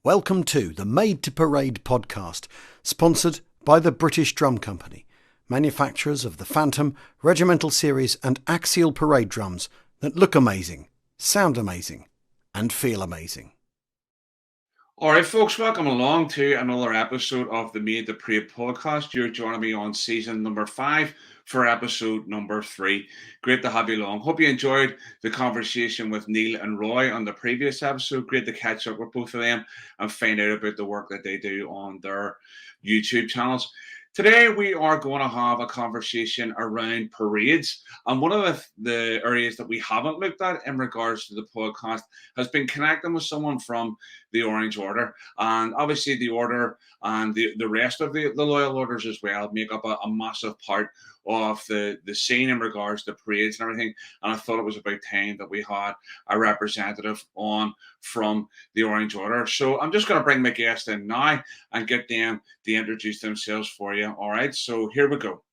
Welcome to the Made to Parade podcast, sponsored by the British Drum Company, manufacturers of the Phantom, Regimental Series and Axial Parade drums that look amazing, sound amazing and feel amazing. All right, folks, welcome along to another episode of the Made to Parade podcast. You're joining me on season number 5 for episode number 3. Great to have you along. Hope you enjoyed the conversation with Neil and Roy on the previous episode. Great to catch up with both of them and find out about the work that they do on their YouTube channels. Today, we are going to have a conversation around parades. And one of the areas that we haven't looked at in regards to the podcast has been connecting with someone from the Orange Order. And obviously, the Order and the rest of the Loyal Orders as well make up a massive part of the scene in regards to parades and everything. And I thought it was about time that we had a representative on from the Orange Order. So I'm just going to bring my guest in now and get them to introduce themselves for you. All right, so here we go.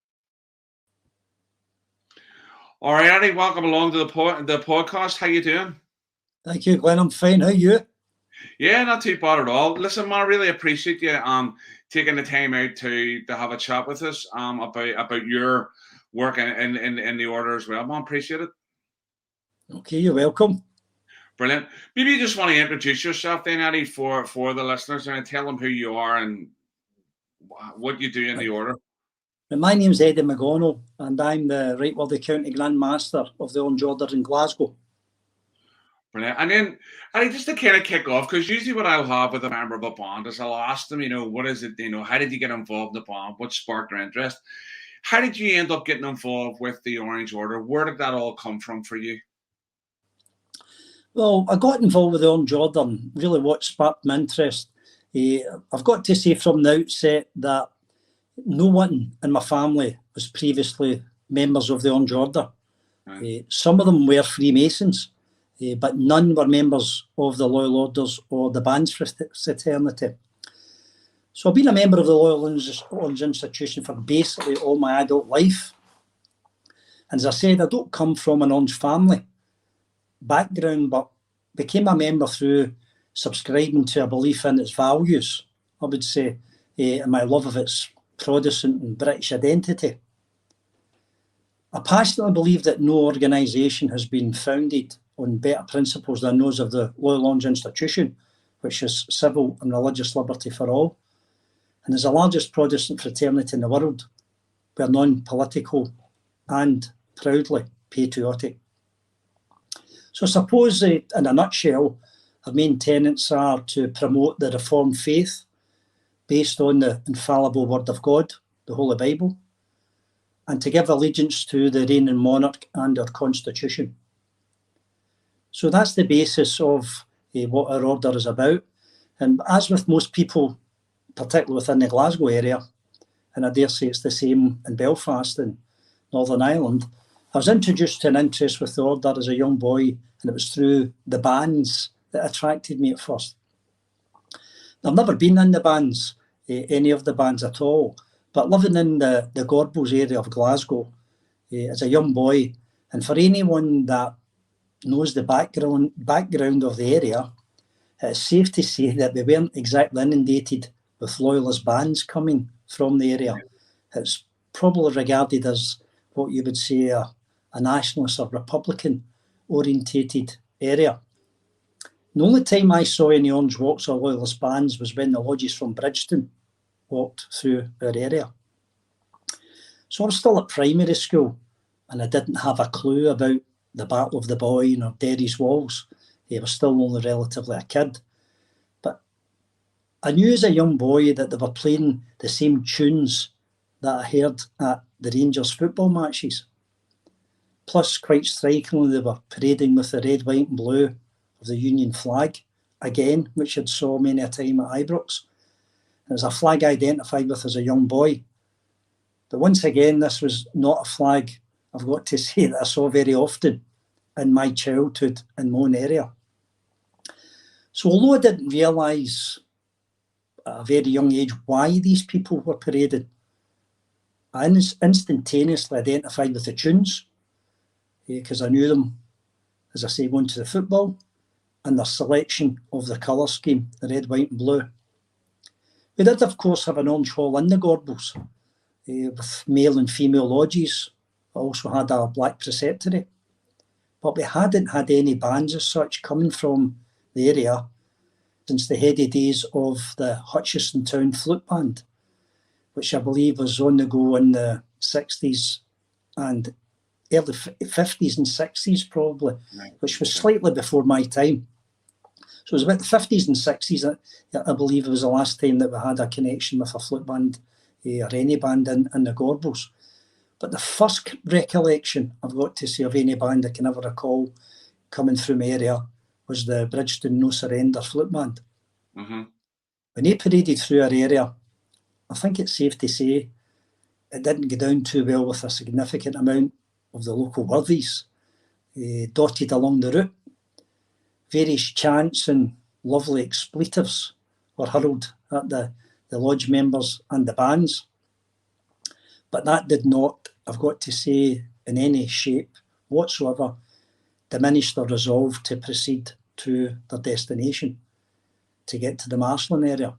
All right, Eddie, welcome along to the podcast. How you doing? Thank you, Glenn. I'm fine. How are you? Yeah, not too bad at all. Listen, man, I really appreciate you taking the time out to have a chat with us about your work in the Order as well, man. Appreciate it. Okay, you're welcome. Brilliant. Maybe you just want to introduce yourself then, Eddie, for the listeners and tell them who you are and what you do in the Order. My name's Eddie McGonnell, and I'm the Right Worthy County Grand Master of the Orange Order in Glasgow. Brilliant. And then, Eddie, just to kind of kick off, because usually what I'll have with a member of a band is I'll ask them, what is it, how did you get involved in the band? What sparked their interest? How did you end up getting involved with the Orange Order? Where did that all come from for you? Well, I got involved with the Orange Order, and really what sparked my interest. I've got to say from the outset that no one in my family was previously members of the Orange Order. Right. Some of them were Freemasons, but none were members of the Loyal Orders or the Bands Fraternity. So I've been a member of the Loyal Orange Institution for basically all my adult life. And as I said, I don't come from an Orange family background, but became a member through subscribing to a belief in its values, I would say, and my love of its Protestant and British identity. I passionately believe that no organisation has been founded on better principles than those of the Loyal Orange Institution, which is civil and religious liberty for all. And as the largest Protestant fraternity in the world, we're non-political and proudly patriotic. So I suppose, in a nutshell, our main tenets are to promote the Reformed faith based on the infallible Word of God, the Holy Bible, and to give allegiance to the reigning monarch and our Constitution. So that's the basis of what our order is about. And as with most people, particularly within the Glasgow area, and I dare say it's the same in Belfast and Northern Ireland, I was introduced to an interest with the order as a young boy, and it was through the bands that attracted me at first. I've never been in the bands, any of the bands at all, but living in the Gorbals area of Glasgow as a young boy, and for anyone that knows the background of the area, it's safe to say that we weren't exactly inundated with loyalist bands coming from the area. It's probably regarded as what you would say a nationalist or Republican orientated area. The only time I saw any Orange Walks or Loyalist bands was when the lodges from Bridgeton walked through our area. So I was still at primary school and I didn't have a clue about the Battle of the Boyne or Derry's Walls. I was still only relatively a kid. But I knew as a young boy that they were playing the same tunes that I heard at the Rangers football matches. Plus, quite strikingly, they were parading with the red, white and blue of the Union flag, again, which I'd saw many a time at Ibrox. It was a flag I identified with as a young boy. But once again, this was not a flag, I've got to say, that I saw very often in my childhood in my own area. So although I didn't realise at a very young age why these people were paraded, I instantaneously identified with the tunes, because I knew them, as I say, going to the football, and their selection of the colour scheme, the red, white and blue. We did, of course, have an orange hall in the Gorbals, with male and female lodges. We also had a black preceptory. But we hadn't had any bands as such coming from the area since the heady days of the Hutchison Town Flute Band, which I believe was on the go in the 60s and early 50s and 60s probably, right, which was slightly before my time. So it was about the 50s and 60s, I believe it was the last time that we had a connection with a flute band or any band in the Gorbals. But the first recollection I've got to say of any band I can ever recall coming through my area was the Bridgeton No Surrender flute band. Mm-hmm. When they paraded through our area, I think it's safe to say it didn't go down too well with a significant amount of the local worthies dotted along the route. Various chants and lovely expletives were hurled at the lodge members and the bands. But that did not, I've got to say, in any shape whatsoever, diminish their resolve to proceed to their destination, to get to the marshalling area.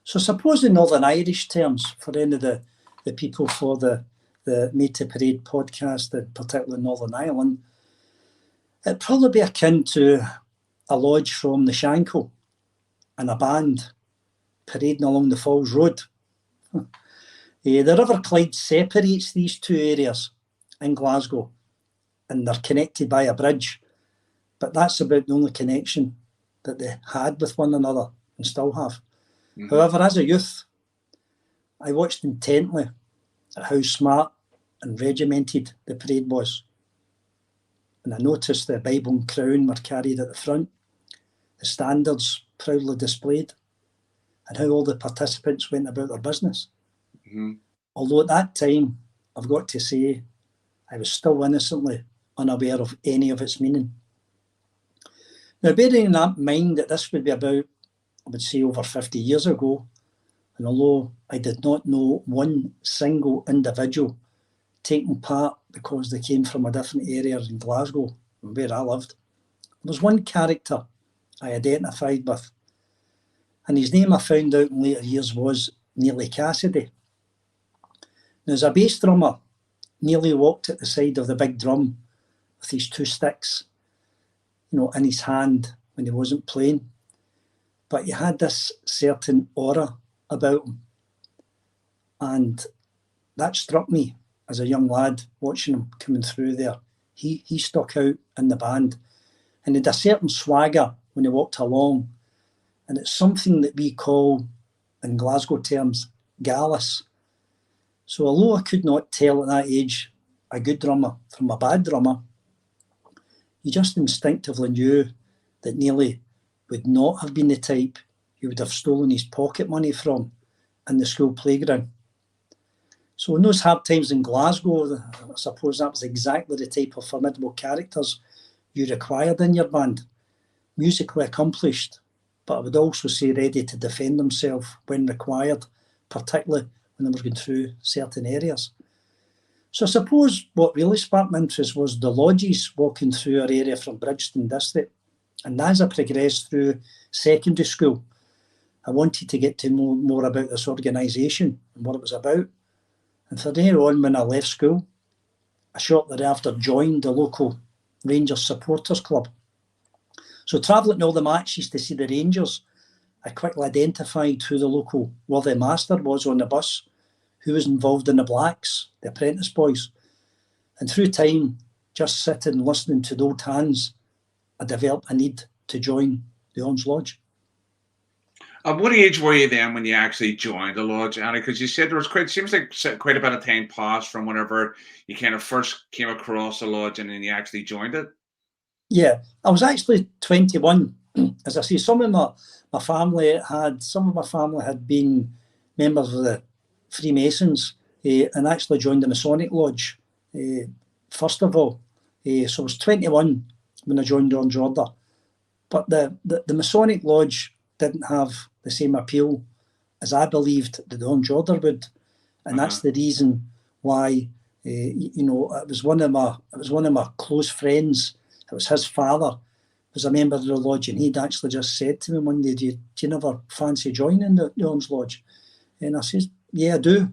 So suppose in Northern Irish terms, for any of the people for the Made to Parade podcast, particularly Northern Ireland, it'd probably be akin to a lodge from the Shankill and a band parading along the Falls Road. The River Clyde separates these two areas in Glasgow, and they're connected by a bridge, but that's about the only connection that they had with one another and still have. Mm-hmm. However, as a youth, I watched intently at how smart and regimented the parade was, and I noticed the Bible and crown were carried at the front, the standards proudly displayed, and how all the participants went about their business. Mm-hmm. Although at that time, I've got to say, I was still innocently unaware of any of its meaning. Now, bearing in mind that this would be about, I would say, over 50 years ago, and although I did not know one single individual taking part because they came from a different area in Glasgow, where I lived, there was one character I identified with, and his name I found out in later years was Nearly Cassidy. Now, as a bass drummer, Nearly walked at the side of the big drum with his two sticks, in his hand when he wasn't playing. But he had this certain aura about him. And that struck me as a young lad watching him coming through there. He stuck out in the band. And he had a certain swagger when he walked along. And it's something that we call, in Glasgow terms, gallus. So although I could not tell at that age a good drummer from a bad drummer, you just instinctively knew that Nearly would not have been the type you would have stolen his pocket money from in the school playground. So in those hard times in Glasgow, I suppose that was exactly the type of formidable characters you required in your band. Musically accomplished, but I would also say ready to defend themselves when required, particularly when they were going through certain areas. So I suppose what really sparked my interest was the lodges walking through our area from Bridgeton District. And as I progressed through secondary school, I wanted to get to know more about this organisation and what it was about. And from there on, when I left school, I shortly thereafter joined the local Rangers Supporters Club. So travelling to all the matches to see the Rangers, I quickly identified who the local worthy master was on the bus, who was involved in the Blacks, the apprentice boys. And through time, just sitting and listening to the old hands, I developed a need to join the Orange Lodge. At what age were you then when you actually joined the lodge, Annie? Because you said there was seems like quite a bit of time passed from whenever you kind of first came across the lodge and then you actually joined it. Yeah, I was actually 21. As I say, some of my family had been members of the Freemasons and actually joined the Masonic Lodge first of all. So I was 21 when I joined the Orange Order. But the Masonic Lodge didn't have the same appeal as I believed that the Orange Order would. And that's the reason why, it was one of my close friends. It was his father was a member of the lodge, and he'd actually just said to me one day, do you never fancy joining the Arms Lodge? And I says, yeah, I do.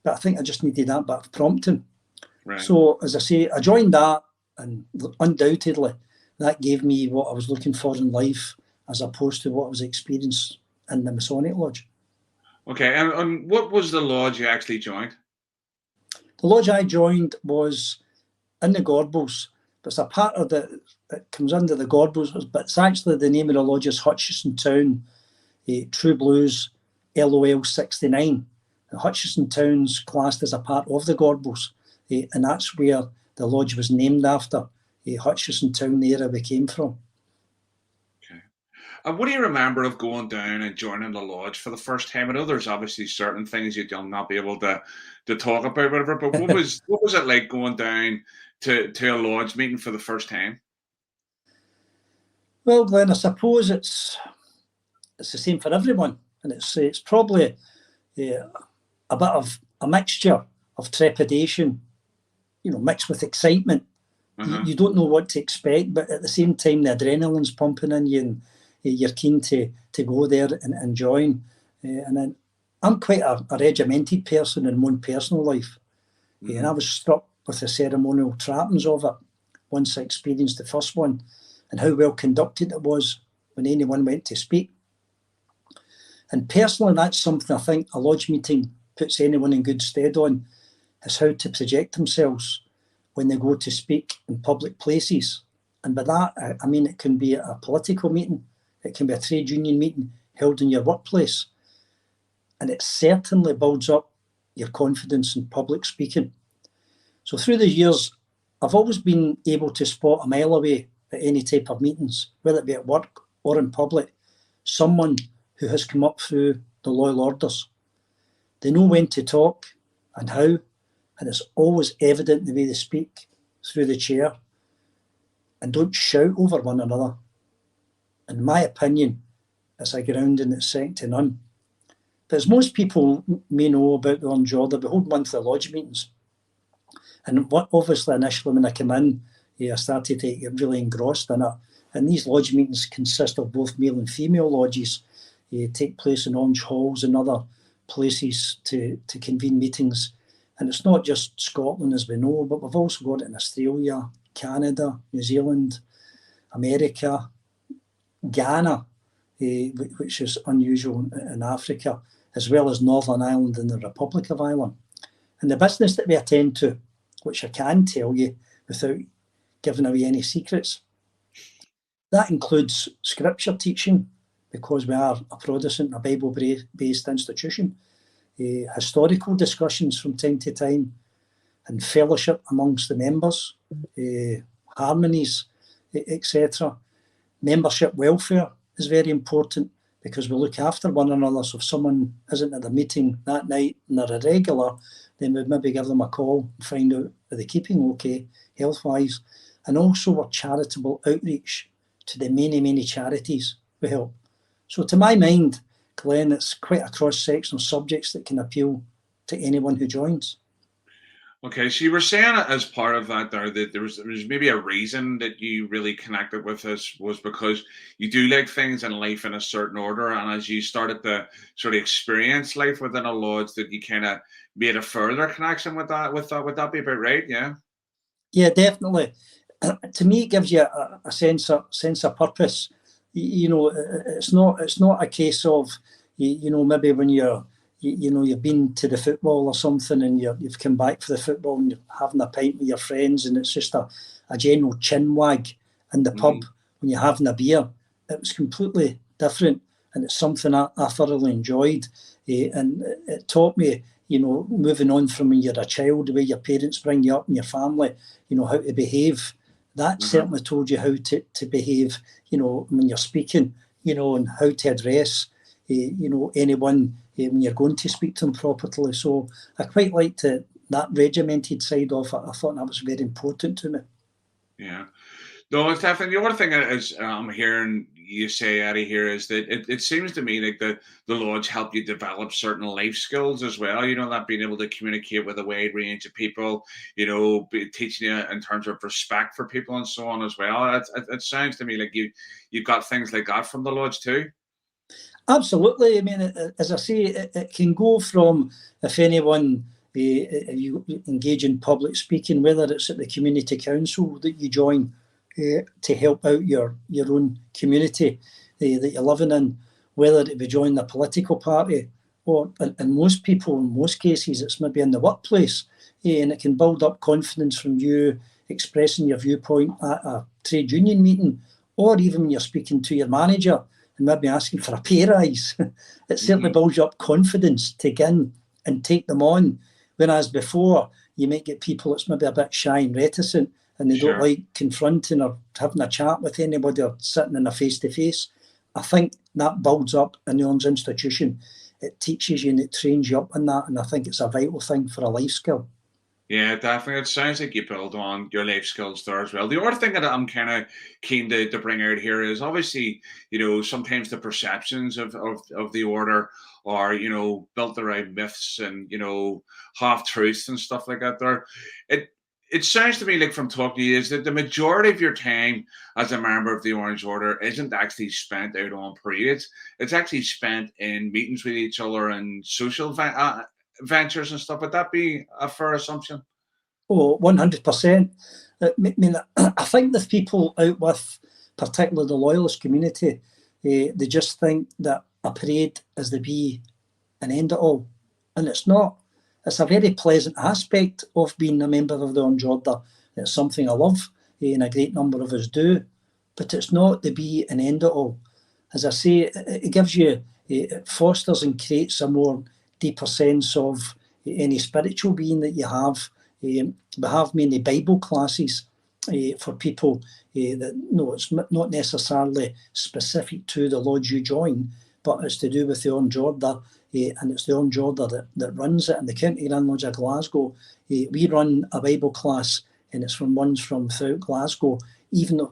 But I think I just needed that bit of prompting. Right. So, as I say, I joined that, and undoubtedly that gave me what I was looking for in life, as opposed to what I was experiencing in the Masonic Lodge. Okay, and what was the lodge you actually joined? The lodge I joined was in the Gorbals, but it's a part of it comes under the Gorbals, but it's actually the name of the lodge is Hutchison Town, True Blues, LOL 69. And Hutchison Town's classed as a part of the Gorbals, and that's where the lodge was named after, Hutchison Town, the area we came from. And what do you remember of going down and joining the lodge for the first time? I know there's obviously certain things you'll not be able to talk about, whatever. But what was it like going down to a lodge meeting for the first time? Well, Glenn, I suppose it's the same for everyone, and it's probably a bit of a mixture of trepidation, mixed with excitement. You don't know what to expect, but at the same time, the adrenaline's pumping in you, and you're keen to go there and join. And then I'm quite a regimented person in my own personal life. And I was struck with the ceremonial trappings of it once I experienced the first one, and how well conducted it was when anyone went to speak. And personally, that's something I think a lodge meeting puts anyone in good stead on, is how to project themselves when they go to speak in public places. And by that, I mean it can be a political meeting, it can be a trade union meeting held in your workplace. And it certainly builds up your confidence in public speaking. So through the years, I've always been able to spot a mile away at any type of meetings, whether it be at work or in public, someone who has come up through the loyal orders. They know when to talk and how, and it's always evident the way they speak through the chair, and don't shout over one another. In my opinion, it's a grounding that's second to none. But as most people may know about the Orange Order, we hold monthly lodge meetings. And obviously initially when I came in, I started to get really engrossed in it. And these lodge meetings consist of both male and female lodges. Take place in Orange Halls and other places to convene meetings. And it's not just Scotland, as we know, but we've also got it in Australia, Canada, New Zealand, America, Ghana, which is unusual in Africa, as well as Northern Ireland and the Republic of Ireland. And the business that we attend to, which I can tell you without giving away any secrets, that includes scripture teaching, because we are a Protestant, a Bible-based institution, historical discussions from time to time, and fellowship amongst the members, harmonies, etc. Membership welfare is very important, because we look after one another. So if someone isn't at the meeting that night and they're a regular, then we'd maybe give them a call and find out are they keeping okay health-wise. And also we're charitable outreach to the many, many charities we help. So to my mind, Glenn, it's quite a cross-section of subjects that can appeal to anyone who joins. Okay, so you were saying as part of that there that there was maybe a reason that you really connected with us was because you do like things in life in a certain order, and as you started to sort of experience life within a lodge, that you kind of made a further connection with that. Would that be about right? Yeah. Yeah, definitely. To me, it gives you a sense of purpose. It's not a case of maybe when you've been to the football or something and you've come back for the football and you're having a pint with your friends and it's just a general chin wag in the pub when you're having a beer. It was completely different, and it's something I thoroughly enjoyed. And it taught me, moving on from when you're a child, the way your parents bring you up in your family, how to behave. That certainly told you how to behave, when you're speaking, and how to address, anyone when you're going to speak to them properly. So I quite liked that regimented side of it. I thought that was very important to me. Yeah. No, it's definitely the other thing is I'm hearing you say, Eddie, here is that it seems to me like the lodge help you develop certain life skills as well. You know, that being able to communicate with a wide range of people, you know, teaching you in terms of respect for people and so on as well. It sounds to me like you've got things like that from the lodge too. Absolutely. I mean, as I say, it can go from, if anyone, if you engage in public speaking, whether it's at the community council that you join to help out your own community that you're living in, whether it be join the political party, or in most people, in most cases, it's maybe in the workplace, and it can build up confidence from you expressing your viewpoint at a trade union meeting, or even when you're speaking to your manager and maybe asking for a pay rise. It certainly builds you up confidence to get in and take them on. Whereas before, you might get people that's maybe a bit shy and reticent, and they don't like confronting or having a chat with anybody or sitting in a face-to-face. I think that builds up in the Orange institution. It teaches you and it trains you up in that, and I think it's a vital thing for a life skill. Yeah, definitely. It sounds like you build on your life skills there as well. The other thing that I'm kind of keen to bring out here is obviously, you know, sometimes the perceptions of the order are, you know, built around myths and, you know, half truths and stuff like that there. It sounds to me like from talking to you is that the majority of your time as a member of the Orange Order isn't actually spent out on parades. It's actually spent in meetings with each other and social ventures and stuff. Would that be a fair assumption? Oh, 100%. I mean, I think the people out with, particularly the loyalist community, they just think that a parade is the be and end it all. And it's not. It's a very pleasant aspect of being a member of the Orange Order. It's something I love, and a great number of us do. But it's not the be and end it all. As I say, it gives you, it fosters and creates a more deeper sense of any spiritual being that you have. We have many Bible classes for people that, no, it's not necessarily specific to the lodge you join, but it's to do with the Orange Order, and it's the Orange Order that runs it. In the County Grand Lodge of Glasgow, we run a Bible class, and it's from ones from throughout Glasgow, even the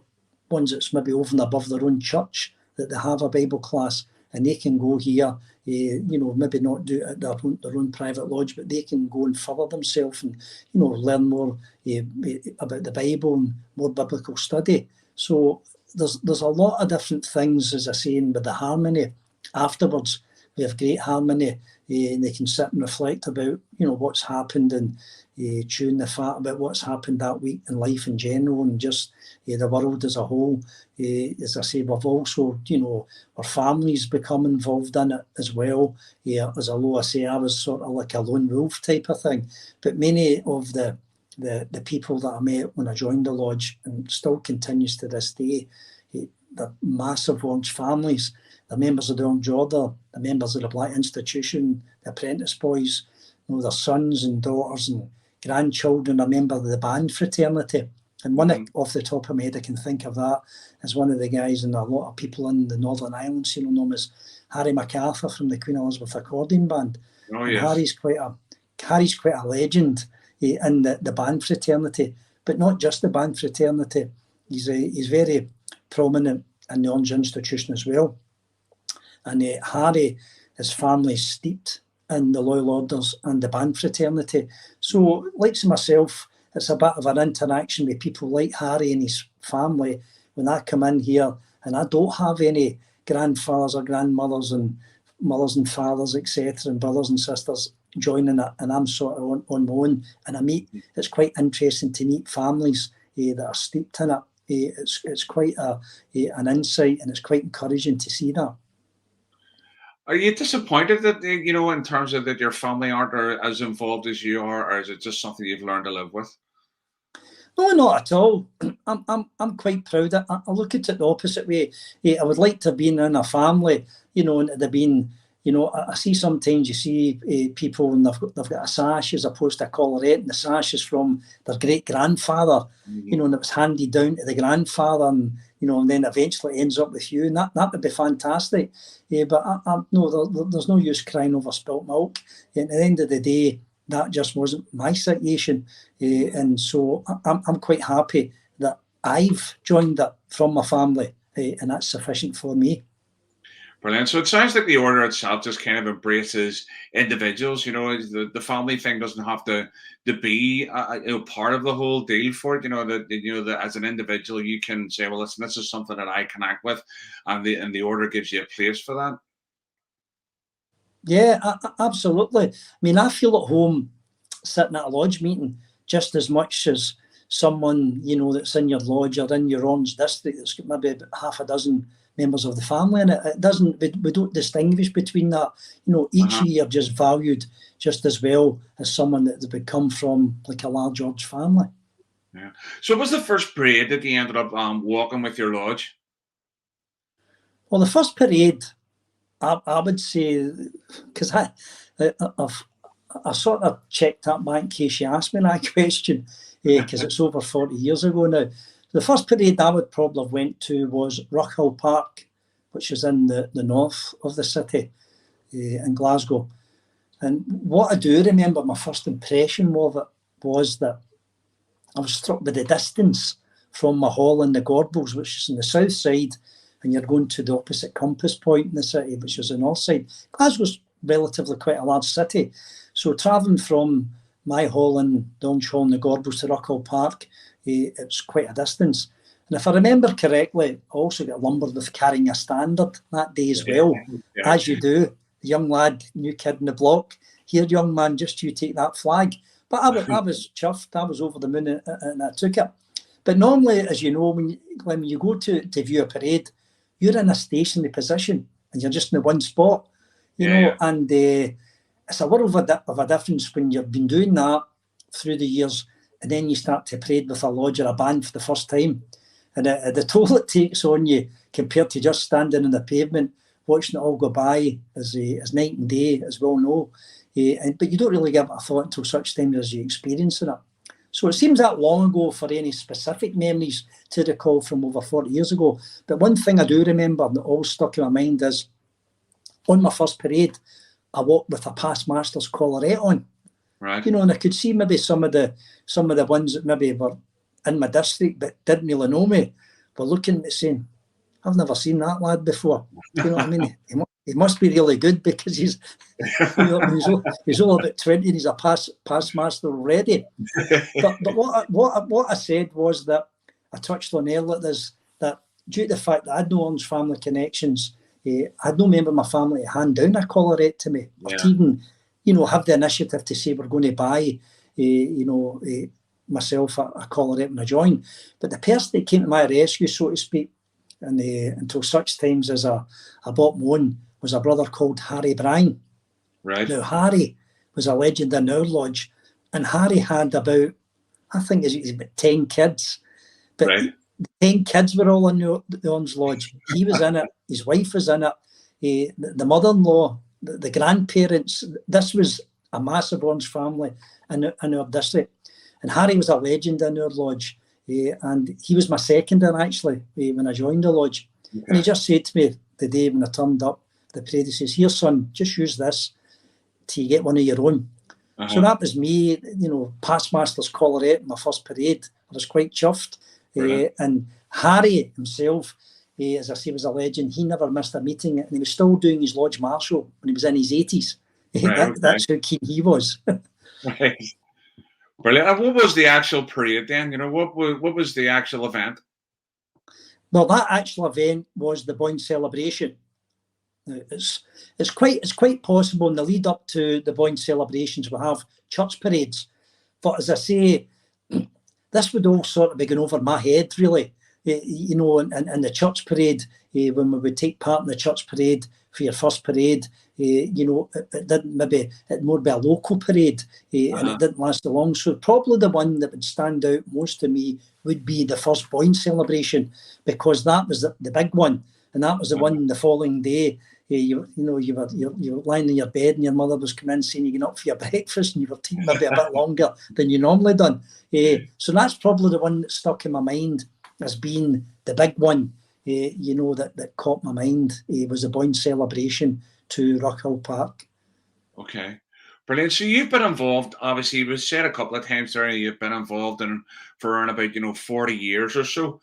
ones that's maybe over and above their own church, that they have a Bible class, and they can go here, you know, maybe not do it at their own private lodge, but they can go and further themselves and, you know, learn more about the Bible and more biblical study. So there's a lot of different things, as I say, with the harmony. Afterwards, we have great harmony, and they can sit and reflect about, you know, what's happened, and chewing the fat about what's happened that week in life in general, and just the world as a whole. As I say, we've also, you know, our families become involved in it as well. As although I say I was sort of like a lone wolf type of thing, but many of the people that I met when I joined the lodge, and still continues to this day, they're massive Orange families. They're members of the Orange Order, they're members of the Black Institution, the Apprentice Boys, you know, their sons and daughters and grandchildren are members of the band fraternity. And one off the top of my head, I can think of that as one of the guys, and a lot of people in the Northern Islands, you know him as Harry MacArthur from the Queen Elizabeth Accordion Band. Oh, and yes. Harry's quite a legend in the band fraternity, but not just the band fraternity. He's very prominent in the Orange Institution as well. And Harry, his family steeped in the loyal orders and the band fraternity. So, like myself, it's a bit of an interaction with people like Harry and his family when I come in here, and I don't have any grandfathers or grandmothers and mothers and fathers, etc., and brothers and sisters joining it, and I'm sort of on my own. And it's quite interesting to meet families that are steeped in it. It's quite an insight, and it's quite encouraging to see that. Are you disappointed that, you know, in terms of that your family aren't as involved as you are, or is it just something you've learned to live with? No, not at all. I'm quite proud. I look at it the opposite way. I would like to have been in a family, you know, and they've been, you know, I see sometimes you see people and they've got a sash as opposed to a collarette, and the sash is from their great grandfather, you know, and it was handed down to the grandfather, and you know, and then eventually ends up with you, and that would be fantastic. But no, there's no use crying over spilt milk. And at the end of the day, that just wasn't my situation, and so I'm quite happy that I've joined it from my family, and that's sufficient for me. Brilliant. So it sounds like the order itself just kind of embraces individuals. The family thing doesn't have to be part of the whole deal for it. That as an individual you can say, well, listen, this is something that I connect with, and the order gives you a place for that. Yeah, absolutely. I mean, I feel at home sitting at a lodge meeting just as much as someone that's in your lodge or in your own district that's got maybe about half a dozen members of the family, and it doesn't. We don't distinguish between that. Each of you are just valued just as well as someone that would come from like a large George family. Yeah. So, what was the first parade that you ended up walking with your lodge? Well, the first parade, I would say, because I sort of checked that back in case you asked me that question, because it's over 40 years ago now. The first parade I would probably have went to was Rockhill Park, which is in the north of the city, in Glasgow. And what I do remember, my first impression of it was that I was struck by the distance from my hall in the Gorbals, which is on the south side, and you're going to the opposite compass point in the city, which is the north side. Glasgow's relatively quite a large city. So travelling from my hall in the Orange Hall in the Gorbals to Rockhill Park, it's quite a distance. And if I remember correctly, I also got lumbered with carrying a standard that day as well, as you do. The young lad, new kid in the block, here, young man, just you take that flag. But I was chuffed, I was over the moon and I took it. But normally, as you know, when you go to view a parade, you're in a stationary position and you're just in the one spot, and it's a world of a difference when you've been doing that through the years and then you start to parade with a lodge or a band for the first time. And the toll it takes on you compared to just standing on the pavement, watching it all go by is night and day, as we all know. But you don't really give it a thought until such time as you experience it. So it seems that long ago for any specific memories to recall from over 40 years ago. But one thing I do remember that always stuck in my mind is on my first parade, I walked with a past master's collarette on. Right. And I could see maybe some of the ones that maybe were in my district but didn't really know me were looking at me saying, I've never seen that lad before. You know what I mean? He must be really good because he's he's only about 20 and he's a past master already. But what I said was that I touched on earlier that due to the fact that I had no Orange family connections, I had no member of my family to hand down a collarette to me, or to even have the initiative to say we're going to buy myself a collarette when I joined. But the person that came to my rescue, so to speak, and until such times as I bought my own, was a brother called Harry Bryan. Right. Now, Harry was a legend in our lodge, and Harry had about, I think he's about 10 kids. But right. 10 kids were all in the Orange Lodge. He was in it, his wife was in it, the mother-in-law, the grandparents. This was a massive Orange family in our district. And Harry was a legend in our lodge. And he was my secondary, actually, when I joined the lodge. Okay. And he just said to me the day when I turned up the parade, he says, here, son, just use this till you get one of your own. Uh-huh. So that was me, past master's collarette, my first parade. I was quite chuffed. And Harry himself, as I say, was a legend. He never missed a meeting, and he was still doing his lodge marshal when he was in his 80s. Right, that's how keen he was. Right. Brilliant. And what was the actual parade then? What was the actual event? Well, that actual event was the Boyne celebration. It's quite possible in the lead up to the Boyne celebrations we'll have church parades. But as I say, this would all sort of be going over my head, really. In the church parade, when we would take part in the church parade for your first parade, it didn't maybe, it more be a local parade, and it didn't last long. So probably the one that would stand out most to me would be the first Boyne celebration, because that was the big one, and that was the one the following day. You were lying in your bed and your mother was coming in saying you get up for your breakfast, and you were taking maybe a bit longer than you normally done. So that's probably the one that stuck in my mind as being the big one. That caught my mind. Was the Boyne celebration to Rockhill Park. Okay, brilliant. So you've been involved, obviously, you said a couple of times there, you've been involved for around about 40 years or so.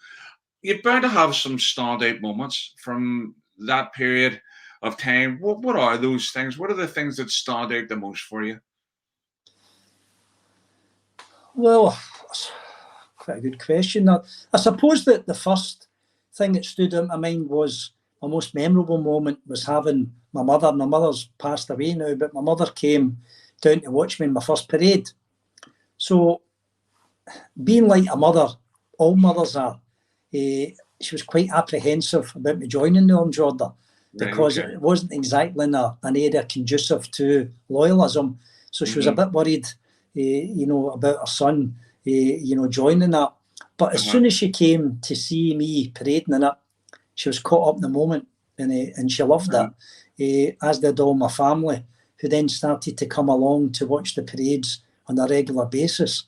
you're bound to have some standout moments from that period of time. What are those things? What are the things that stand out the most for you? Well, that's quite a good question. I suppose that the first thing that stood out in my mind was my most memorable moment was having my mother. My mother's passed away now, but my mother came down to watch me in my first parade. So, being like a mother, all mothers are, she was quite apprehensive about me joining the Orange Order because it wasn't exactly in an area conducive to loyalism. So she was a bit worried, about her son, joining that. But as soon as she came to see me parading in it, she was caught up in the moment, and she loved it, as did all my family, who then started to come along to watch the parades on a regular basis.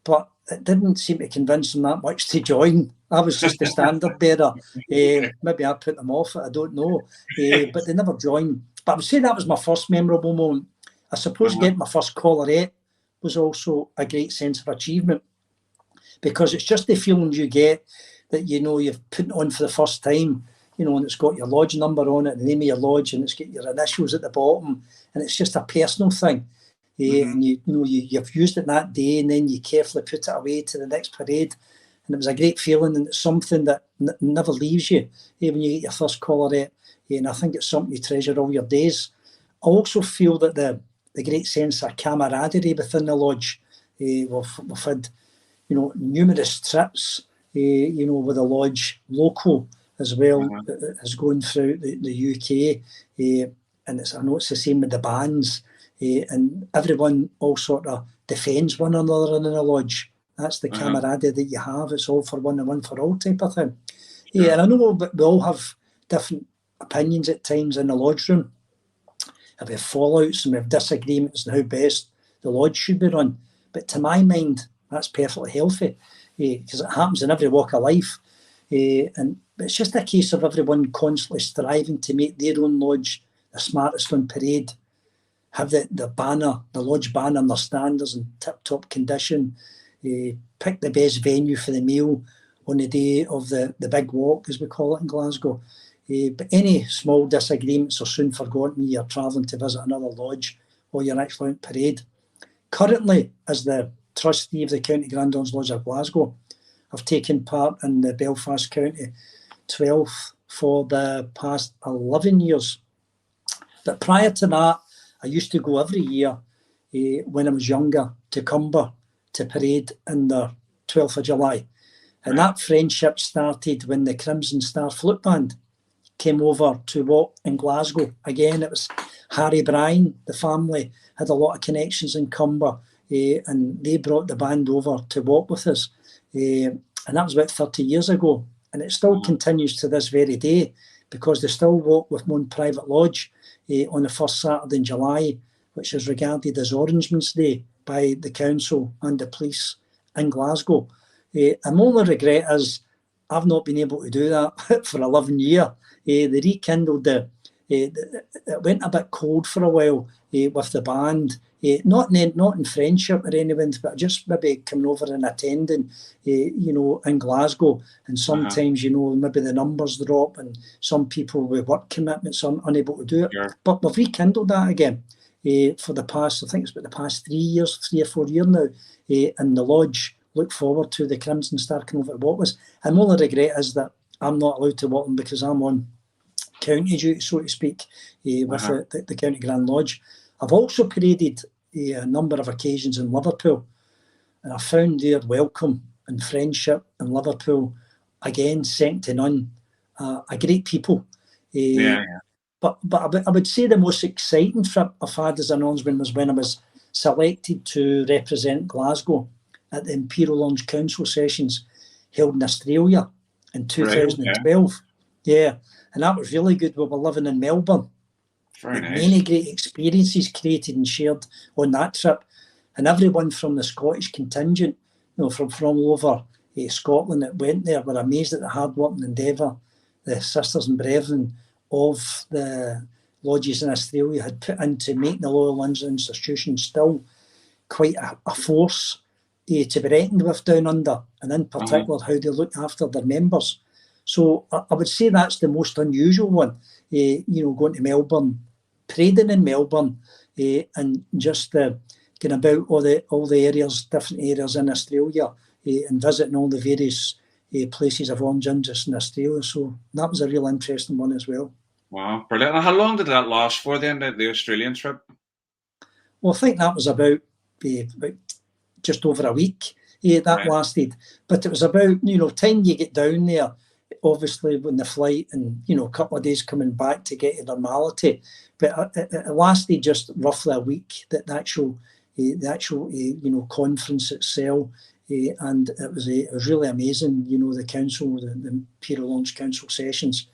But it didn't seem to convince them that much to join. I was just the standard bearer. Maybe I put them off it, I don't know. But they never joined. But I would say that was my first memorable moment. I suppose getting my first collarette was also a great sense of achievement, because it's just the feeling you get that you've put it on for the first time, and it's got your lodge number on it, the name of your lodge, and it's got your initials at the bottom, and it's just a personal thing. And you've used it that day, and then you carefully put it away to the next parade, and it was a great feeling, and it's something that never leaves you when you get your first collarette, and I think it's something you treasure all your days. I also feel that the great sense of camaraderie within the lodge. We've had numerous trips, with the lodge local as well as going through the UK, and I know it's the same with the bands. And everyone all sort of defends one another in the lodge. That's the camaraderie that you have. It's all for one and one for all type of thing. Yeah, and I know we all have different opinions at times in the lodge room. And we have fallouts and we have disagreements on how best the lodge should be run. But to my mind, that's perfectly healthy, because it happens in every walk of life. And it's just a case of everyone constantly striving to make their own lodge the smartest on parade, have the banner, the lodge banner and their standards in tip-top condition, pick the best venue for the meal on the day of the big walk, as we call it in Glasgow. But any small disagreements are soon forgotten when you're travelling to visit another lodge or you're actually out parade. Currently, as the trustee of the County Grand Duns Lodge of Glasgow, I've taken part in the Belfast County 12th for the past 11 years. But prior to that, I used to go every year when I was younger to Cumber to parade in the 12th of July. And that friendship started when the Crimson Star Flute Band came over to walk in Glasgow. Again, it was Harry Bryan, the family had a lot of connections in Cumber, and they brought the band over to walk with us. And that was about 30 years ago. And it still continues to this very day, because they still walk with one private lodge on the first Saturday in July, which is regarded as Orangeman's Day by the council and the police in Glasgow. My only regret is I've not been able to do that for 11 years. They rekindled it went a bit cold for a while with the band. Not in friendship or anything, but just maybe coming over and attending, in Glasgow. And sometimes, maybe the numbers drop and some people with work commitments are unable to do it. Sure. But we've rekindled that again for the past, I think it's about the past 3 or 4 years now. And the lodge look forward to the Crimson Star coming over to walk with us. And my only regret is that I'm not allowed to walk them because I'm on county duty, so to speak, with the County Grand Lodge. I've also paraded a number of occasions in Liverpool, and I found their welcome and friendship in Liverpool, again, second to none. A great people. But I would say the most exciting trip I've had as an Orangeman was when I was selected to represent Glasgow at the Imperial Orange Council sessions held in Australia in 2012. Yeah, and that was really good. We were living in Melbourne. Very nice. Many great experiences created and shared on that trip. And everyone from the Scottish contingent, from all over Scotland that went there, were amazed at the hard work and endeavour the sisters and brethren of the lodges in Australia had put into making the Loyal London institution still quite a force to be reckoned with down under, and in particular how they look after their members. So I would say that's the most unusual one, going to Melbourne, parading in Melbourne, and just going about all the areas, different areas in Australia, and visiting all the various places of orange interest in Australia. So that was a real interesting one as well. Wow, brilliant. And how long did that last for then, the Australian trip? Well, I think that was about just over a week that lasted. But it was about, time you get down there, obviously when the flight and, a couple of days coming back to get to normality. But it lasted just roughly a week, the actual conference itself. And it was really amazing, the council, the Imperial Launch Council sessions,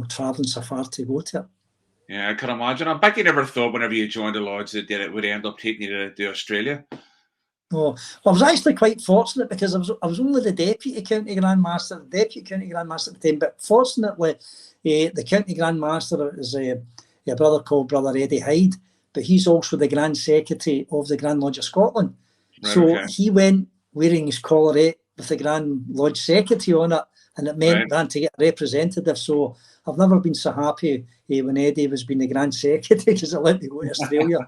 travelling so far to go to it. Yeah, I can imagine. I bet you never thought whenever you joined the Lodge that it would end up taking you to Australia. Oh, I was actually quite fortunate because I was only the Deputy County Grand Master at the time, but fortunately the County Grand Master is a brother called Brother Eddie Hyde, but he's also the Grand Secretary of the Grand Lodge of Scotland. He went wearing his collarette with the Grand Lodge Secretary on it, and it meant then to get a representative. So I've never been so happy when Eddie was being the Grand Secretary because it let me go to Australia.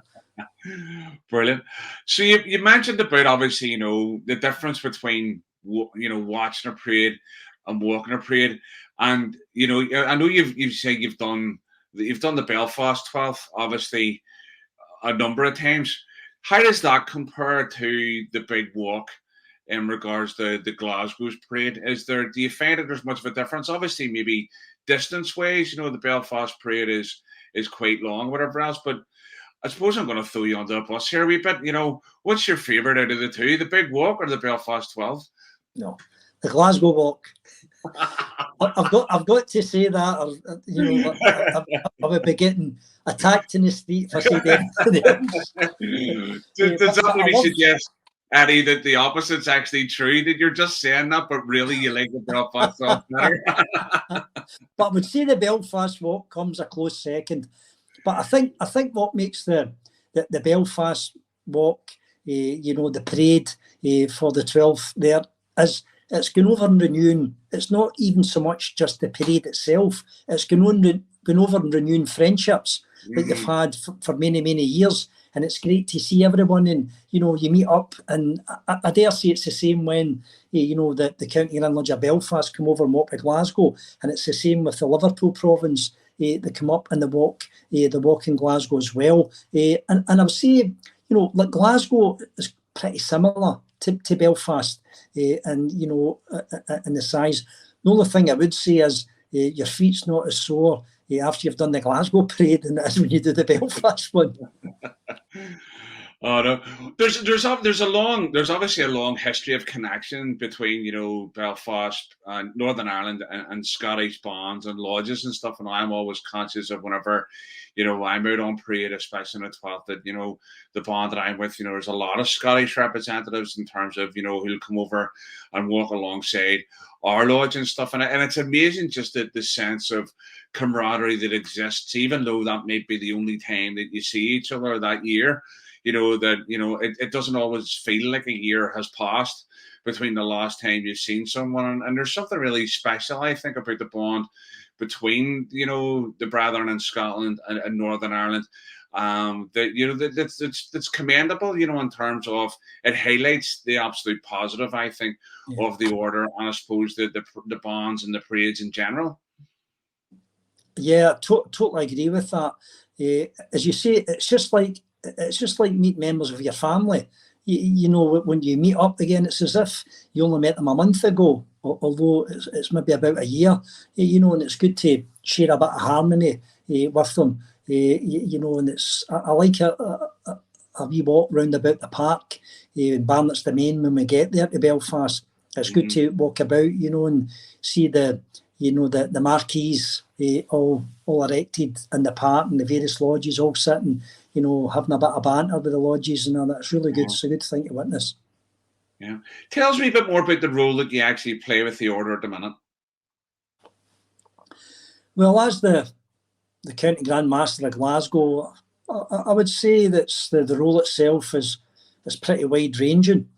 Brilliant. So you mentioned about, obviously, the difference between, watching a parade and walking a parade. And, I know you've said you've done the Belfast 12th, obviously, a number of times. How does that compare to the big walk in regards to the Glasgow's parade? Do you find that there's much of a difference? Obviously, maybe distance-wise, the Belfast parade is quite long, whatever else. But I suppose I'm going to throw you under the bus here a wee bit. What's your favourite out of the two, the big walk or the Belfast 12? No, the Glasgow walk. I've got to say that, I would be getting attacked in the street if I said anything else. Does that maybe suggest, Eddie, that the opposite's actually true, that you're just saying that, but really you like the Belfast walk better? But I would say the Belfast walk comes a close second. But I think what makes the Belfast walk, the parade for the 12th there is it's going over and renewing. It's not even so much just the parade itself. It's going over and renewing friendships that you've had for many, many years. And it's great to see everyone, and you meet up. And I dare say it's the same when the County Grand Lodge of Belfast come over and walk to Glasgow, and it's the same with the Liverpool province. They come up and the walk in Glasgow as well. And I would say, like Glasgow is pretty similar to Belfast, and in the size. The only thing I would say is your feet's not as sore after you've done the Glasgow parade than it is when you do the Belfast one. Oh no, there's obviously a long history of connection between Belfast and Northern Ireland and Scottish bands and lodges and stuff, and I'm always conscious of whenever I'm out on parade, especially on the 12th, that the band that I'm with, there's a lot of Scottish representatives in terms of who'll come over and walk alongside our lodge and stuff, and it's amazing just the sense of camaraderie that exists, even though that may be the only time that you see each other that year. It doesn't always feel like a year has passed between the last time you've seen someone. And there's something really special, I think, about the bond between, the brethren in Scotland and Northern Ireland. That's commendable, in terms of it highlights the absolute positive, I think, of the order, and I suppose the bonds and the parades in general. Yeah, totally agree with that. As you say, it's just like meeting members of your family. When you meet up again, it's as if you only met them a month ago, although it's maybe about a year, and it's good to share a bit of harmony with them, and I like a wee walk round about the park in Barnett's Domain when we get there to Belfast. It's good to walk about, and see the marquees all erected in the park, and the various lodges all sitting, having a bit of banter with the lodges, and all that. It's really good. It's a good thing to witness. Yeah. Tell us a bit more about the role that you actually play with the order at the minute. Well, as the County Grand Master of Glasgow, I would say that the role itself is pretty wide-ranging.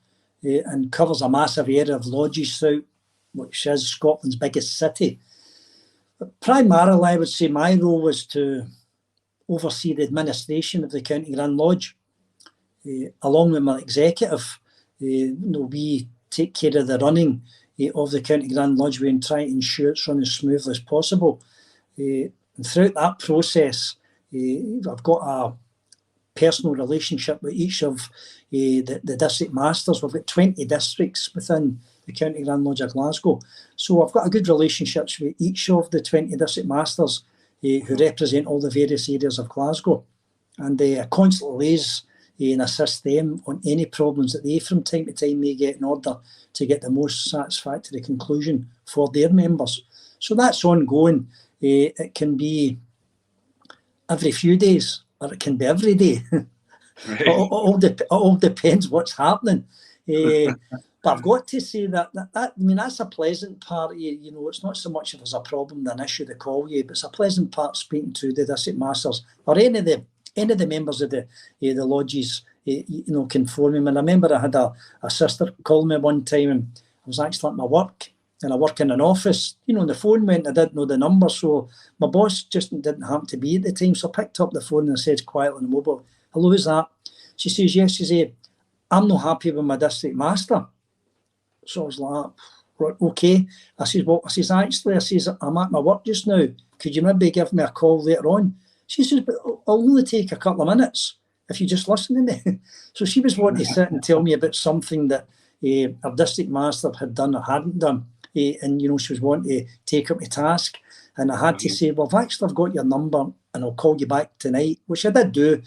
and covers a massive area of lodges throughout, which is Scotland's biggest city. But primarily, I would say my role was to oversee the administration of the County Grand Lodge, along with my executive. We take care of the running of the County Grand Lodge and try to ensure it's run as smoothly as possible. And throughout that process, I've got a personal relationship with each of the district masters. We've got 20 districts within the County Grand Lodge of Glasgow. So I've got a good relationship with each of the 20 district masters who represent all the various areas of Glasgow. And I constantly liaise and assist them on any problems that they from time to time may get in order to get the most satisfactory conclusion for their members. So that's ongoing. It can be every few days, or it can be every day. Right. It all depends what's happening. But I've got to say that that's a pleasant part. It's not so much if there's a problem, an issue to call you, but it's a pleasant part speaking to the district masters or any of the members of the lodges, can phone me. And I remember I had a sister call me one time, and I was actually at my work, and I work in an office. And the phone went, I didn't know the number, so my boss just didn't happen to be at the time, so I picked up the phone and I said quietly on the mobile, "Hello, who's that?" She says, "Yes." She said, "I'm not happy with my district master." So I was like, "Right, okay." I says, "Well," I says, "I'm at my work just now. Could you maybe give me a call later on?" She says, "But I'll only take a couple of minutes if you just listen to me." So she was wanting to sit and tell me about something that our district master had done or hadn't done. And, she was wanting to take up the task. And I had to say, "Well, I've got your number and I'll call you back tonight," which I did do.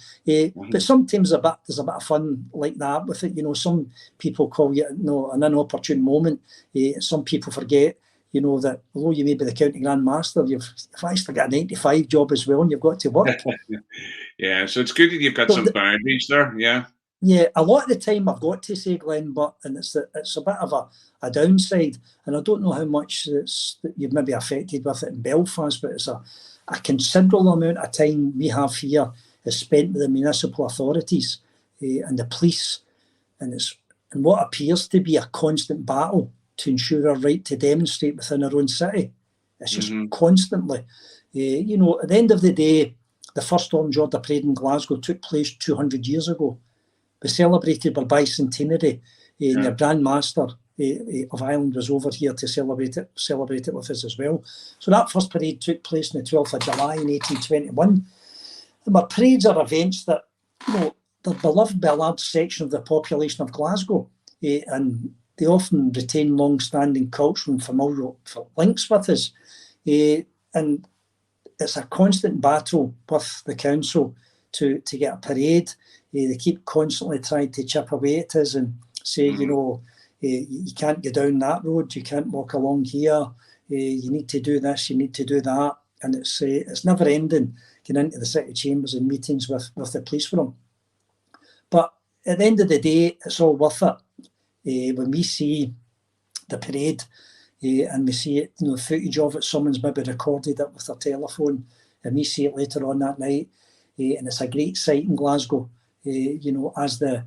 But sometimes there's a bit of fun like that with it. Some people call you an inopportune moment. Some people forget, that although you may be the County Grand Master, you've actually got a 9-to-5 job as well, and you've got to work. Yeah, so it's good that you've got some boundaries there, yeah. Yeah, a lot of the time I've got to say, Glenn, and it's a bit of a downside, and I don't know how much that you've maybe affected with it in Belfast, but it's a considerable amount of time we have here is spent with the municipal authorities and the police, and it's in what appears to be a constant battle to ensure our right to demonstrate within our own city. It's just constantly. At the end of the day, the first Orange Order Parade in Glasgow took place 200 years ago. We celebrated our bicentenary, and the Grand Master of Ireland was over here to celebrate it with us as well. So that first parade took place on the 12th of July in 1821. And our parades are events that, they're beloved by a large section of the population of Glasgow, and they often retain long-standing cultural and familial links with us. And it's a constant battle with the council to get a parade. They keep constantly trying to chip away at us and say, you can't go down that road, you can't walk along here, you need to do this, you need to do that. And it's never ending getting into the city chambers and meetings with the police for them. But at the end of the day, it's all worth it. When we see the parade and we see it, footage of it, someone's maybe recorded it with their telephone, and we see it later on that night, and it's a great sight in Glasgow. As the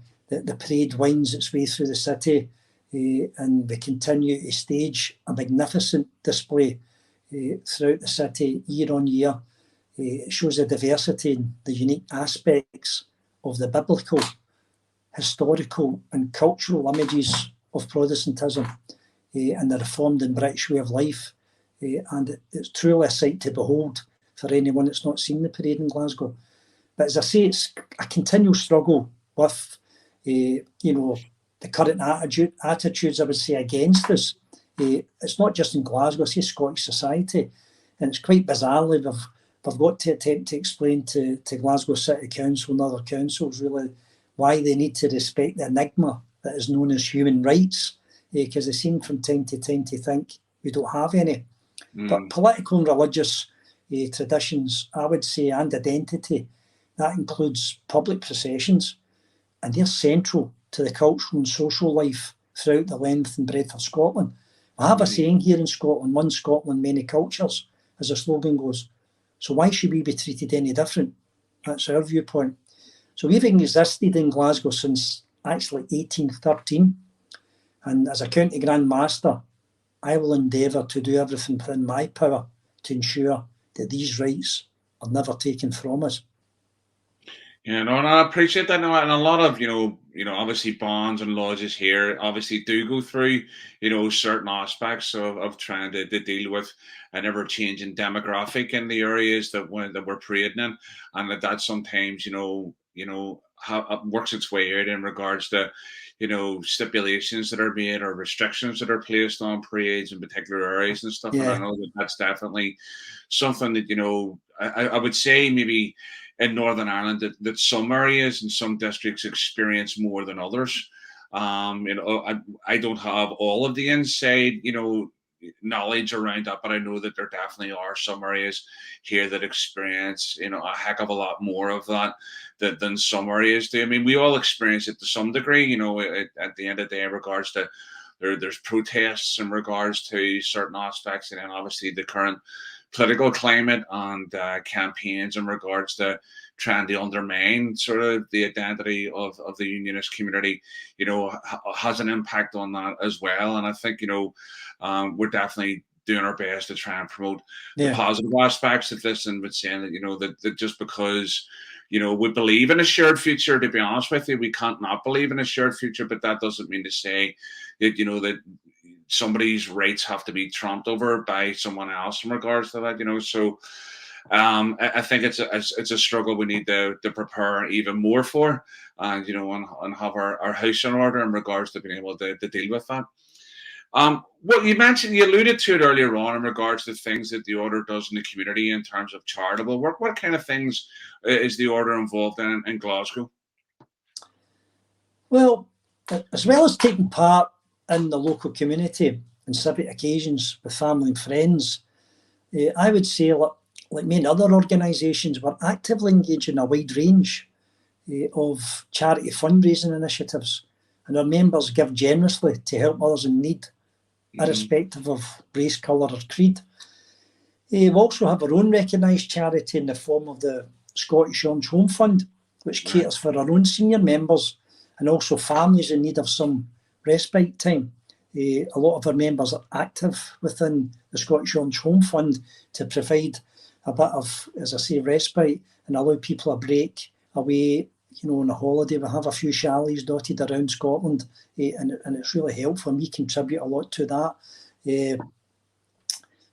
parade winds its way through the city, and we continue to stage a magnificent display throughout the city year on year. It shows the diversity and the unique aspects of the biblical, historical and cultural images of Protestantism and the Reformed and British way of life. And it's truly a sight to behold for anyone that's not seen the parade in Glasgow. But as I say, it's a continual struggle with, the current attitudes, I would say, against us. It's not just in Glasgow, I say Scottish society. And it's quite bizarrely, we've got to attempt to explain to Glasgow City Council and other councils really why they need to respect the enigma that is known as human rights, because they seem from time to time to think we don't have any. But political and religious traditions, I would say, and identity, that includes public processions, and they're central to the cultural and social life throughout the length and breadth of Scotland. I have a saying here in Scotland, one Scotland, many cultures, as the slogan goes. So why should we be treated any different? That's our viewpoint. So we've existed in Glasgow since actually 1813. And as a county Grand Master, I will endeavour to do everything within my power to ensure that these rights are never taken from us. Yeah, no, and I appreciate that. No, and a lot of obviously bonds and lodges here obviously do go through certain aspects of trying to deal with an ever changing demographic in the areas that we're parading in, and that sometimes how works its way out in regards to stipulations that are made or restrictions that are placed on parades in particular areas and stuff. And I Yeah. know that's definitely something that I would say maybe in Northern Ireland that some areas and some districts experience more than others. I don't have all of the inside, knowledge around that, but I know that there definitely are some areas here that experience, a heck of a lot more of that than some areas do. I mean, we all experience it to some degree, at the end of the day, in regards to there's protests in regards to certain aspects, and then obviously the current political climate and campaigns in regards to trying to undermine sort of the identity of the unionist community, has an impact on that as well. And I think, we're definitely doing our best to try and promote the positive aspects of this, and with saying that, that just because, we believe in a shared future, to be honest with you, we can't not believe in a shared future, but that doesn't mean to say that, that somebody's rights have to be trumped over by someone else in regards to that, so I think it's a struggle we need to prepare even more for, and and have our house in order in regards to being able to deal with that. Well, you alluded to it earlier on in regards to things that the Order does in the community in terms of charitable work. What kind of things is the Order involved in Glasgow? Well, as well as taking part in the local community and civic occasions with family and friends, I would say, like many other organisations, we're actively engaged in a wide range of charity fundraising initiatives, and our members give generously to help others in need, irrespective of race, colour or creed. We also have our own recognised charity in the form of the Scottish Orange Home Fund, which caters for our own senior members and also families in need of some respite time. A lot of our members are active within the Scottish Orange Home Fund to provide a bit of, as I say, respite and allow people a break away, on a holiday. We have a few chalets dotted around Scotland, and it's really helpful, and we contribute a lot to that. We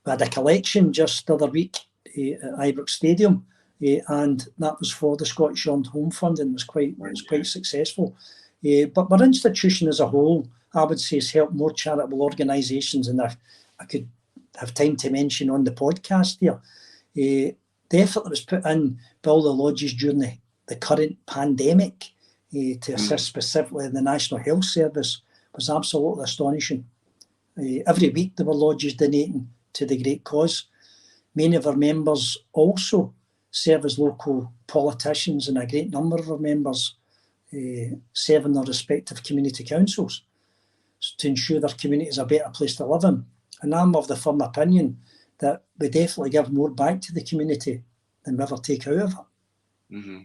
had a collection just the other week at Ibrox Stadium, and that was for the Scottish Orange Home Fund, and was quite successful. But our institution as a whole, I would say, has helped more charitable organisations, and I could have time to mention on the podcast here. The effort that was put in by all the lodges during the current pandemic to assist specifically in the National Health Service was absolutely astonishing. Every week there were lodges donating to the great cause. Many of our members also serve as local politicians, and a great number of our members serve in their respective community councils to ensure their community is a better place to live in. And I'm of the firm opinion that we definitely give more back to the community than we ever take out of it. Mm-hmm.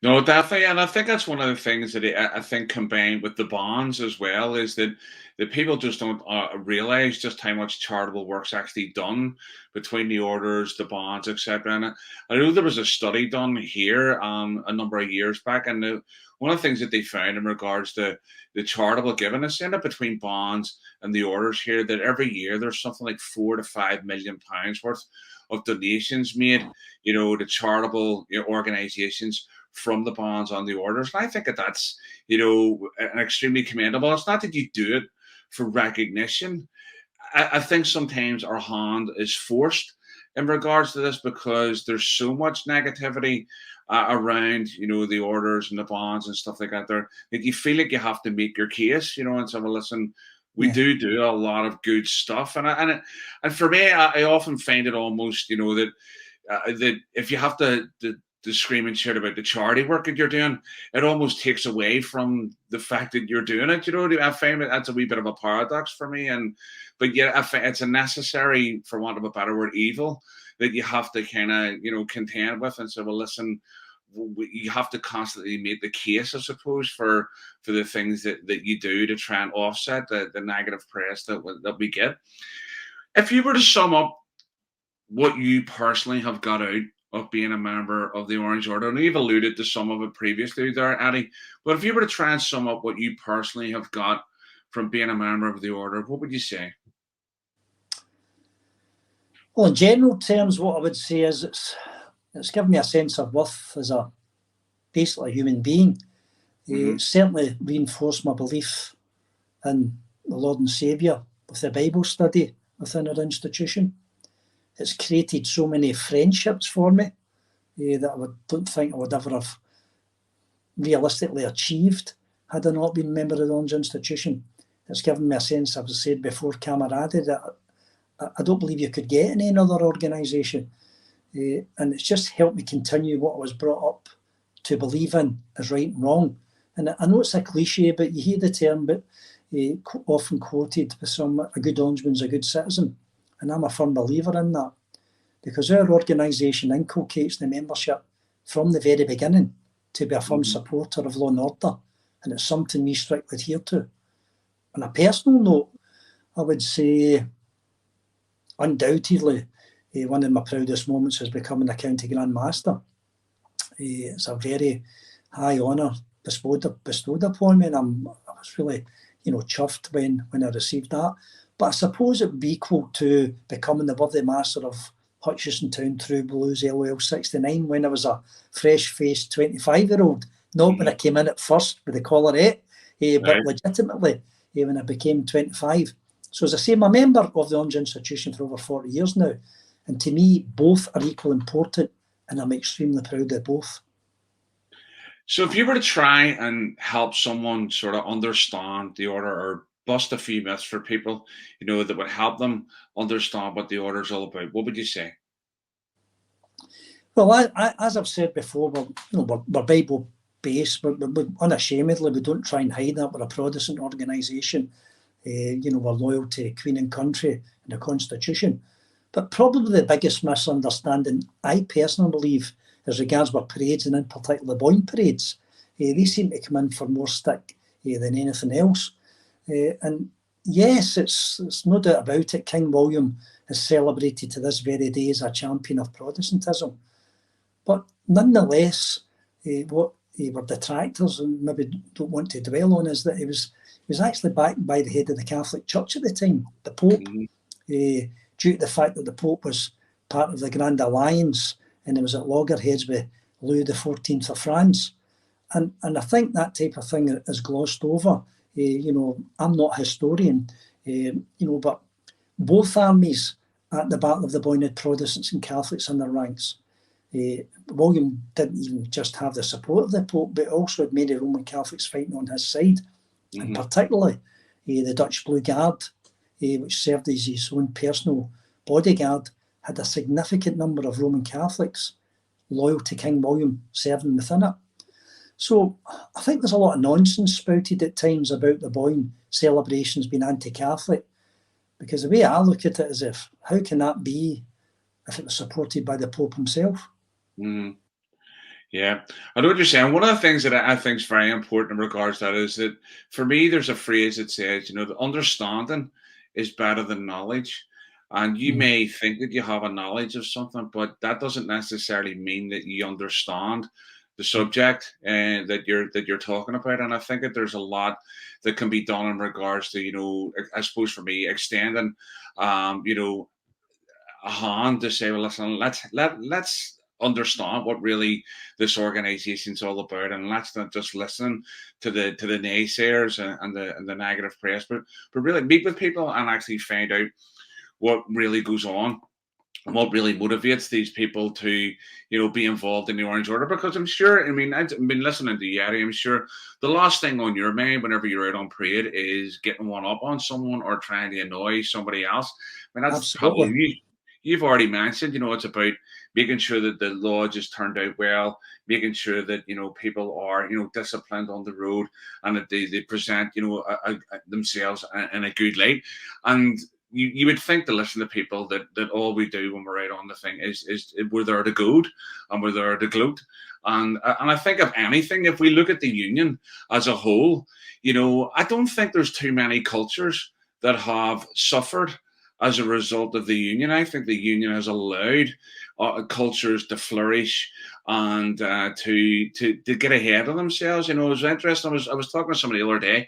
No, definitely, and I think that's one of the things that I think combined with the bonds as well is that people just don't realise just how much charitable work's actually done between the orders, the bonds, etc. And I know there was a study done here a number of years back, and one of the things that they found in regards to the charitable giving is in it between bonds and the orders here, that every year there's something like £4 to £5 million worth of donations made, to charitable organisations from the bonds on the orders. And I think that's, an extremely commendable. It's not that you do it for recognition. I think sometimes our hand is forced in regards to this because there's so much negativity around, the orders and the bonds and stuff like that there, that you feel like you have to make your case, and so, well, listen, we do a lot of good stuff. And for me, I often find it almost, that if you have to scream and shout about the charity work that you're doing, it almost takes away from the fact that you're doing it. I find that's a wee bit of a paradox for me. But yeah, I find it's a necessary, for want of a better word, evil that you have to kind of, contend with and say, well, listen, you have to constantly make the case, I suppose, for the things that you do to try and offset the negative press that we get. If you were to sum up what you personally have got out of being a member of the Orange Order, and you've alluded to some of it previously there, Eddie, but if you were to try and sum up what you personally have got from being a member of the Order, what would you say? Well, in general terms, what I would say is it's given me a sense of worth as a basically a human being. It certainly reinforced my belief in the Lord and Saviour with the Bible study within our institution. It's created so many friendships for me that I don't think I would ever have realistically achieved had I not been a member of the Orange Institution. It's given me a sense, as I said before, camaraderie that I don't believe you could get in any other organisation. And it's just helped me continue what I was brought up to believe in as right and wrong. And I know it's a cliche, but you hear the term, but often quoted with a good Orangeman's a good citizen. And I'm a firm believer in that, because our organisation inculcates the membership from the very beginning to be a firm supporter of law and order, and it's something we strictly adhere to. On a personal note, I would say undoubtedly one of my proudest moments is becoming a County Grand Master. It's a very high honour bestowed upon me, and I was really chuffed when I received that. But I suppose it would be equal to becoming the Worthy Master of Hutchison Town True Blues LOL 69 when I was a fresh-faced 25-year-old. Not when I came in at first with the collarette, but legitimately when I became 25. So as I say, I'm a member of the Orange Institution for over 40 years now. And to me, both are equally important, and I'm extremely proud of both. So if you were to try and help someone sort of understand the Order, or bust a few myths for people, that would help them understand what the Order is all about, what would you say? Well, as I've said before, we're Bible-based, but unashamedly, we don't try and hide that. We're a Protestant organisation. We're loyal to Queen and country and the Constitution. But probably the biggest misunderstanding, I personally believe, as regards our parades, and in particular Boyne parades. They seem to come in for more stick than anything else. And yes, it's no doubt about it, King William is celebrated to this very day as a champion of Protestantism. But nonetheless, what were detractors and maybe don't want to dwell on is that he was actually backed by the head of the Catholic Church at the time, the Pope, due to the fact that the Pope was part of the Grand Alliance and he was at loggerheads with Louis XIV of France. And I think that type of thing is glossed over. I'm not a historian, but both armies at the Battle of the Boyne had Protestants and Catholics in their ranks. William didn't even just have the support of the Pope, but also had many Roman Catholics fighting on his side. And particularly the Dutch Blue Guard, which served as his own personal bodyguard, had a significant number of Roman Catholics loyal to King William serving within it. So I think there's a lot of nonsense spouted at times about the Boyne celebrations being anti-Catholic, because the way I look at it is how can that be if it was supported by the Pope himself? Yeah, I know what you're saying. One of the things that I think is very important in regards to that is that for me, there's a phrase that says, the understanding is better than knowledge. And you may think that you have a knowledge of something, but that doesn't necessarily mean that you understand the subject that you're talking about. And I think that there's a lot that can be done in regards to, I suppose for me, extending, a hand to say, well, listen, let's understand what really this organization is all about, and let's not just listen to the naysayers and the negative press, but really meet with people and actually find out what really goes on and what really motivates these people to be involved in the Orange Order. Because I'm sure, I've been listening to you, Eddie, I'm sure the last thing on your mind whenever you're out on parade is getting one up on someone or trying to annoy somebody else. That's Absolutely. probably you've already mentioned, it's about making sure that the lodge has turned out well, making sure that, people are, disciplined on the road, and that they present, themselves in a good light. And you would think to listen to people that all we do when we're out on the thing is we're there to goad and we're there to gloat. And I think of anything, if we look at the union as a whole, I don't think there's too many cultures that have suffered as a result of the union. I think the union has allowed cultures to flourish and to get ahead of themselves. It was interesting. I was talking to somebody the other day,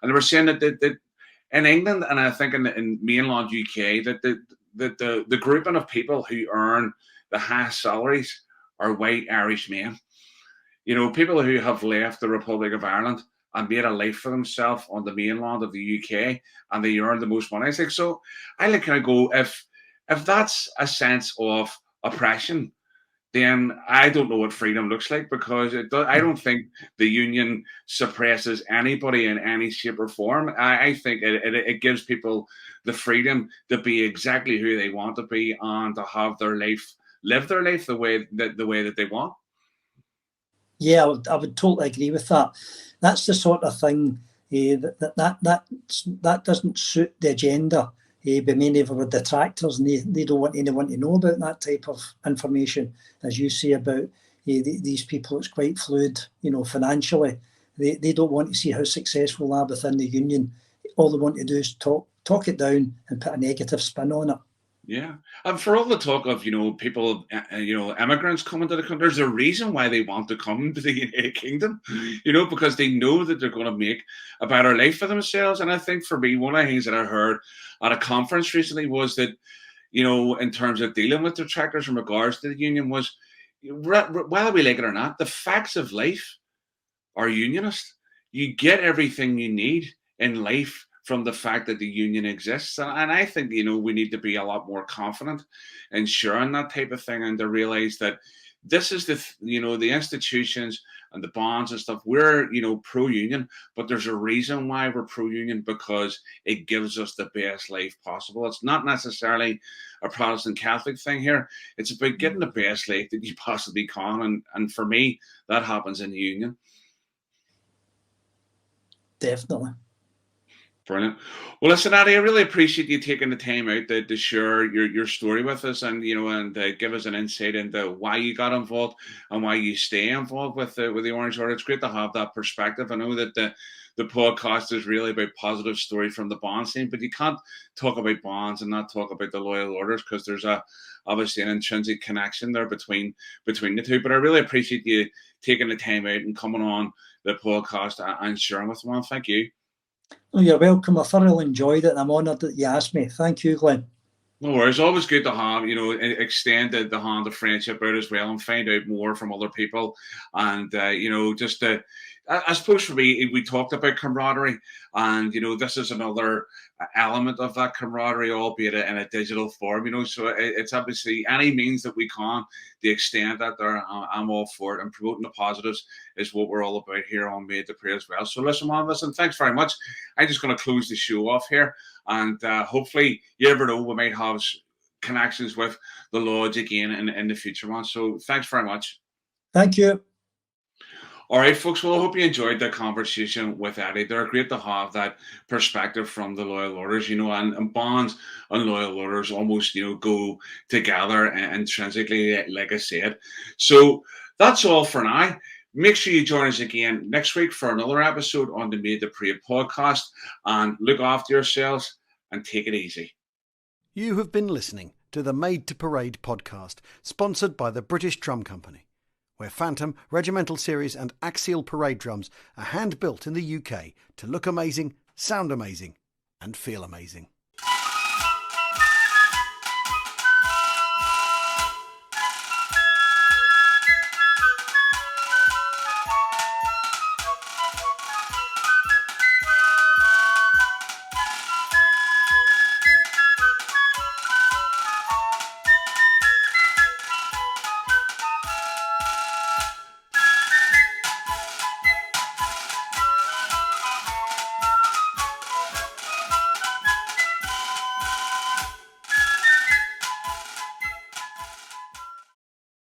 and they were saying that in England, and I think in mainland UK, that the grouping of people who earn the highest salaries are white Irish men. People who have left the Republic of Ireland and made a life for themselves on the mainland of the UK, and they earn the most money. I kind of go, if that's a sense of oppression, then I don't know what freedom looks like, because I don't think the union suppresses anybody in any shape or form. I think it gives people the freedom to be exactly who they want to be and to have live their life the way that they want. Yeah, I would totally agree with that. That's the sort of thing that doesn't suit the agenda. By many of our detractors, and they don't want anyone to know about that type of information. As you say about these people, it's quite fluid, financially. They don't want to see how successful they are within the union. All they want to do is talk it down and put a negative spin on it. Yeah, and for all the talk of people, immigrants coming to the country, there's a reason why they want to come to the United Kingdom, because they know that they're going to make a better life for themselves. And I think for me, one of the things that I heard at a conference recently was that, in terms of dealing with detractors in regards to the union, was whether we like it or not, the facts of life are unionist. You get everything you need in life from the fact that the union exists. And I think, we need to be a lot more confident in sharing that type of thing, and to realize that this is the institutions and the bonds and stuff, we're, pro-union, but there's a reason why we're pro-union, because it gives us the best life possible. It's not necessarily a Protestant Catholic thing here. It's about getting the best life that you possibly can. And for me, that happens in the union. Definitely. Brilliant. Well, listen, Eddie, I really appreciate you taking the time out to share your story with us, and give us an insight into why you got involved and why you stay involved with the Orange Order. It's great to have that perspective. I know that the podcast is really about positive stories from the bond scene, but you can't talk about bonds and not talk about the loyal orders, because there's obviously an intrinsic connection there between the two. But I really appreciate you taking the time out and coming on the podcast and sharing with them. Thank you. Oh, you're welcome. I thoroughly enjoyed it, and I'm honoured that you asked me. Thank you, Glenn. No worries. Always good to have, extend the hand of friendship out as well, and find out more from other people. And, just I suppose for me, we talked about camaraderie, and, this is another element of that camaraderie, albeit in a digital form, so it's obviously any means that we can to extend that there. I'm all for it, and promoting the positives is what we're all about here on Made to Pray as well. So listen, thanks very much. I'm just going to close the show off here, and hopefully, you never know, we might have connections with the Lodge again in the future, man. So thanks very much. Thank you. All right, folks. Well, I hope you enjoyed the conversation with Eddie. They're great to have that perspective from the loyal orders, and bonds and loyal orders almost, go together intrinsically, like I said. So that's all for now. Make sure you join us again next week for another episode on the Made to Pray podcast, and look after yourselves and take it easy. You have been listening to the Made to Parade podcast, sponsored by the British Drum Company, where Phantom, Regimental Series and Axial Parade drums are hand-built in the UK to look amazing, sound amazing and feel amazing.